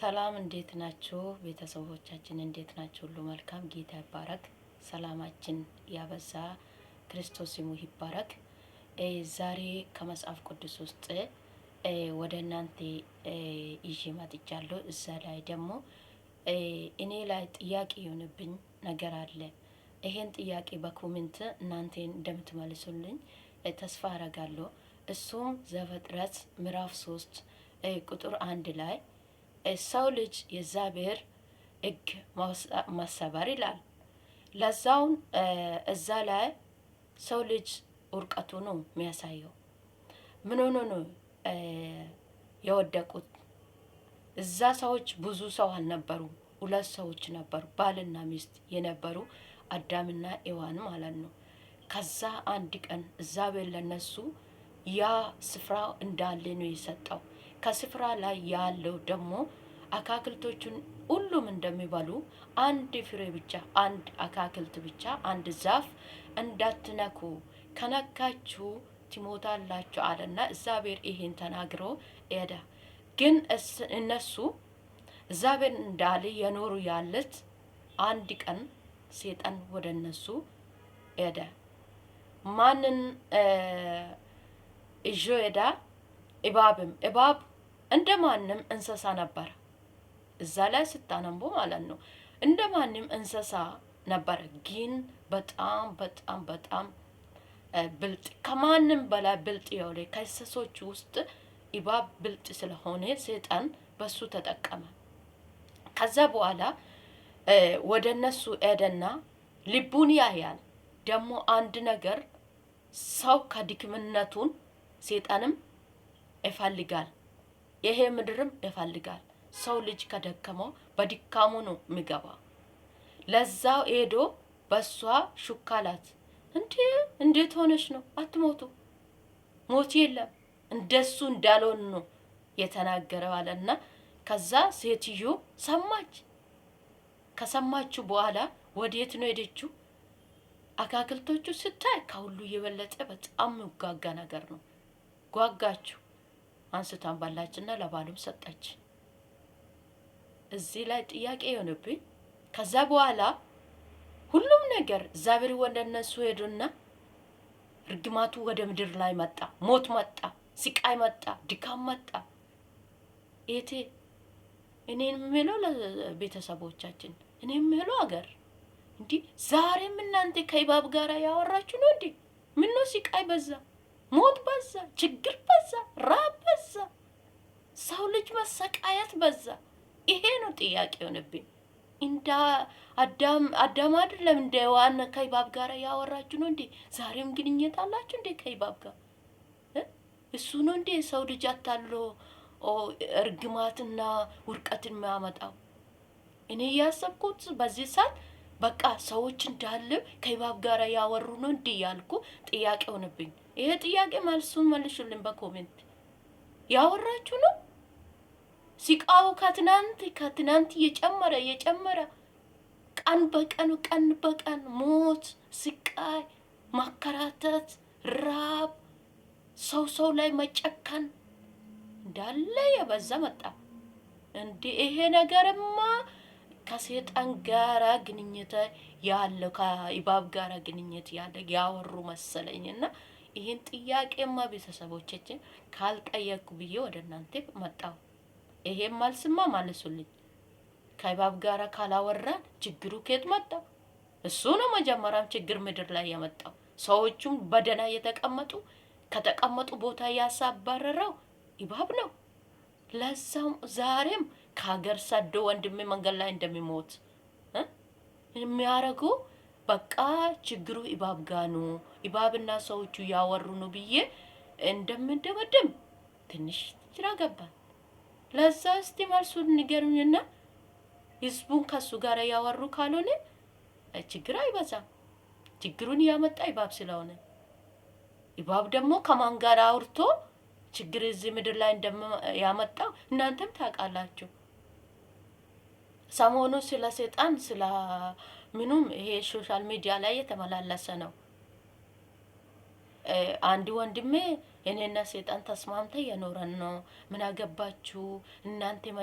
ሰላም እንዴት ናችሁ? ቤተሰቦቻችን እንዴት ናችሁ? ሁሉ መልካም፣ ጌታ ይባረክ። ሰላማችን ያበዛ ክርስቶስ ስሙ ይባረክ። ዛሬ ከመጽሐፍ ቅዱስ ውስጥ ወደ እናንተ ይዤ መጥቻለሁ። እዛ ላይ ደግሞ እኔ ላይ ጥያቄ የሆነብኝ ነገር አለ። ይሄን ጥያቄ በኮሜንት እናንተ እንደምትመልሱልኝ ተስፋ አረጋለሁ። እሱም ዘፍጥረት ምዕራፍ 3 ቁጥር 1 ላይ ሰው ልጅ የእግዚአብሔር ሕግ ማሰበር ይላል። ለዛውን እዛ ላይ ሰው ልጅ ውርቀቱ ነው የሚያሳየው። ምን ሆኖ ነው የወደቁት? እዛ ሰዎች ብዙ ሰው አልነበሩም፣ ሁለት ሰዎች ነበሩ፣ ባልና ሚስት የነበሩ አዳምና ሔዋን ማለት ነው። ከዛ አንድ ቀን እግዚአብሔር ለነሱ ያ ስፍራ እንዳለ ነው የሰጠው። ከስፍራ ላይ ያለው ደግሞ አካክልቶቹን ሁሉም እንደሚበሉ አንድ ፍሬ ብቻ፣ አንድ አካክልት ብቻ፣ አንድ ዛፍ እንዳትነኩ፣ ከነካችሁ ትሞታላችሁ አለና እግዚአብሔር ይሄን ተናግሮ ሄደ። ግን እነሱ እግዚአብሔር እንዳለ የኖሩ ያለት አንድ ቀን ሰይጣን ወደ እነሱ ሄደ። ማንን ይዞ ሄደ? እባብ እንደማንም እንስሳ ነበር። እዛ ላይ ስታነቡ ማለት ነው እንደማንም እንስሳ ነበር። ግን በጣም በጣም በጣም ብልጥ፣ ከማንም በላይ ብልጥ የሆነ ከእንስሶች ውስጥ እባብ ብልጥ ስለሆነ ሰይጣን በሱ ተጠቀመ። ከዛ በኋላ ወደ እነሱ ሄደና ልቡን ያያል። ደግሞ አንድ ነገር ሰው ከድክምነቱን ሰይጣንም ይፈልጋል፣ ይሄ ምድርም ይፈልጋል። ሰው ልጅ ከደከመው በድካሙ ነው የሚገባ። ለዛው ሄዶ በሷ ሹካላት። እንዴት ሆነሽ ነው? አትሞቱ፣ ሞት የለም እንደሱ እንዳልሆን ነው የተናገረው አለና ከዛ ሴትዮ ሰማች። ከሰማችሁ በኋላ ወዴት ነው ሄደችው? አካክልቶቹ ስታይ ከሁሉ የበለጠ በጣም የሚጓጋ ነገር ነው። ጓጋችሁ አንስታን ባላችና ለባሉም ሰጠች። እዚህ ላይ ጥያቄ የሆነብኝ ከዛ በኋላ ሁሉም ነገር እግዚአብሔር ወደ እነሱ ሄዱና ርግማቱ ወደ ምድር ላይ መጣ። ሞት መጣ፣ ስቃይ መጣ፣ ድካም መጣ። እኔ የምለው ለቤተሰቦቻችን፣ እኔ የምለው አገር እንዲህ ዛሬም እናንተ ከእባብ ጋር ያወራችሁ ነው እንዴ? ምነው ስቃይ በዛ፣ ሞት በዛ፣ ችግር በዛ፣ ራብ በዛ፣ ሰው ልጅ መሰቃየት በዛ። ይሄ ነው ጥያቄ ሆነብኝ። እንደ አዳም አይደለም እንደ ሔዋን ከእባብ ጋር ያወራችሁ ነው እንዴ? ዛሬም ግንኙነት አላችሁ እንዴ ከእባብ ጋር? እሱ ነው እንዴ ሰው ልጅ አታሎ እርግማትና ውርቀትን የሚያመጣው? እኔ ያሰብኩት በዚህ ሰዓት በቃ ሰዎች እንዳለ ከእባብ ጋር ያወሩ ነው እንዴ ያልኩ ጥያቄ ሆነብኝ። ይሄ ጥያቄ መልሱን መልሱልኝ በኮሜንት። ያወራችሁ ነው? ሲቃው ከትናንት የጨመረ ቀን በቀን ሞት፣ ስቃይ፣ ማከራተት፣ ራብ፣ ሰው ላይ መጨከን እንዳለ የበዛ መጣ። እንዴ ይሄ ነገርማ ከሰይጣን ጋራ ግንኙነት ያለው ከእባብ ጋራ ግንኙነት ያለ ያወሩ መሰለኝና ይሄን ጥያቄማ ቤተሰቦቻችን ካልጠየቁ ብዬ ወደ እናንተ መጣሁ። ይሄን መልስማ መልሱልኝ። ከእባብ ጋራ ካላወራን ችግሩ ከየት መጣ? እሱ ነው መጀመሪያም ችግር ምድር ላይ ያመጣው። ሰዎቹም በደና የተቀመጡ ከተቀመጡ ቦታ ያሳባረረው እባብ ነው። ለዛም ዛሬም ከሀገር ሰዶ ወንድሜ መንገድ ላይ እንደሚሞት የሚያረጉ በቃ ችግሩ እባብ ጋር ነው፣ እባብና ሰዎቹ ያወሩ ነው ብዬ እንደምደመደም ትንሽ ግራ ገባኝ። ለዛ እስቲ መልሱን ንገሩኝና ህዝቡን ከሱ ጋር ያወሩ ካልሆነ ችግር አይበዛም። ችግሩን ያመጣ እባብ ስለሆነ እባብ ደግሞ ከማን ጋር አውርቶ ችግር እዚህ ምድር ላይ እንደያመጣው እናንተም ታውቃላችሁ። ሰሞኑ ስለ ሰይጣን ስለ ምኑም ይሄ ሶሻል ሚዲያ ላይ የተመላለሰ ነው። አንድ ወንድሜ እኔና ሰይጣን ተስማምተ የኖረን ነው፣ ምን አገባችሁ እናንተ